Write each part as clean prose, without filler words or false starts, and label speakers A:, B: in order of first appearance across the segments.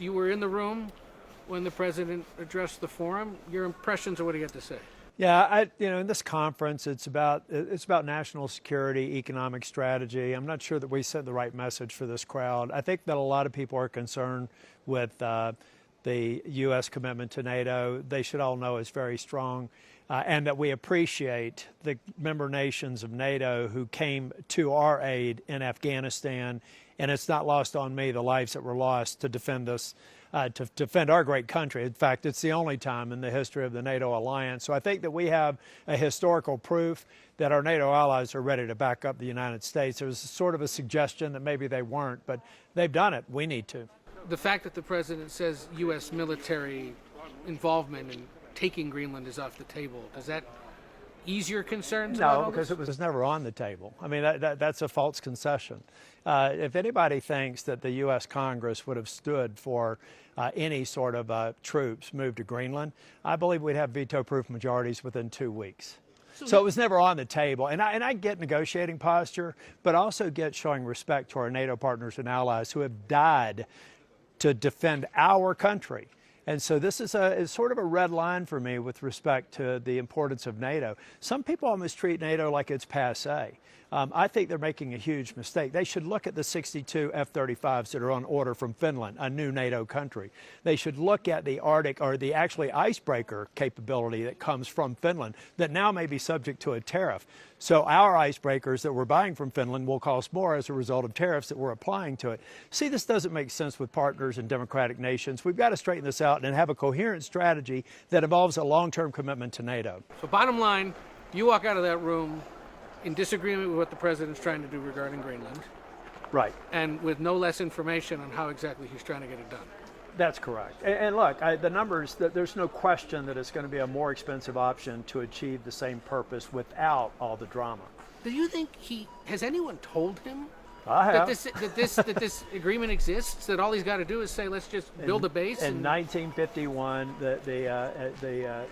A: You were in the room when the president addressed the forum. Your impressions of what he had to say?
B: Yeah, in this conference, it's about national security, economic strategy. I'm not sure that we sent the right message for this crowd. I think that a lot of people are concerned with the U.S. commitment to NATO. They should all know it's very strong, and that we appreciate the member nations of NATO who came to our aid in Afghanistan. And it's not lost on me the lives that were lost to defend us, to defend our great country. In fact, it's the only time in the history of the NATO alliance. So I think that we have a historical proof that our NATO allies are ready to back up the United States. There was sort of a suggestion that maybe they weren't, but they've done it. We need to.
A: The fact that the president says U.S. military involvement in taking Greenland is off the table, does that ease your concerns?
B: No, because it was never on the table. I mean, that's a false concession. If anybody thinks that the U.S. Congress would have stood for any sort of troops moved to Greenland, I believe we'd have veto-proof majorities within 2 weeks. So it was never on the table. And I get negotiating posture, but also get showing respect to our NATO partners and allies who have died to defend our country. And so this is sort of a red line for me with respect to the importance of NATO. Some people almost treat NATO like it's passé. I think they're making a huge mistake. They should look at the 62 F-35s that are on order from Finland, a new NATO country. They should look at the Arctic, or the actually icebreaker capability that comes from Finland that now may be subject to a tariff. So our icebreakers that we're buying from Finland will cost more as a result of tariffs that we're applying to it. See, this doesn't make sense with partners in democratic nations. We've got to straighten this out and have a coherent strategy that involves a long-term commitment to NATO.
A: So bottom line, you walk out of that room in disagreement with what the president's trying to do regarding Greenland.
B: Right.
A: And with no less information on how exactly he's trying to get it done.
B: That's correct. And look, the numbers, there's no question that it's going to be a more expensive option to achieve the same purpose without all the drama.
A: Do you think has anyone told him
B: I have.
A: that this agreement exists, that all he's got to do is say, let's just build a base?
B: In 1951, the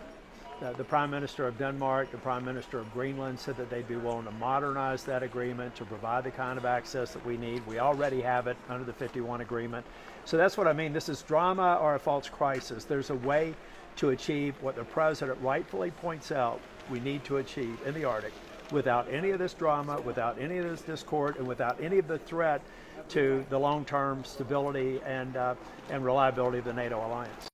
B: Prime Minister of Denmark, the Prime Minister of Greenland said that they'd be willing to modernize that agreement to provide the kind of access that we need. We already have it under the 51 agreement. So that's what I mean. This is drama or a false crisis. There's a way to achieve what the President rightfully points out we need to achieve in the Arctic without any of this drama, without any of this discord, and without any of the threat to the long-term stability and reliability of the NATO alliance.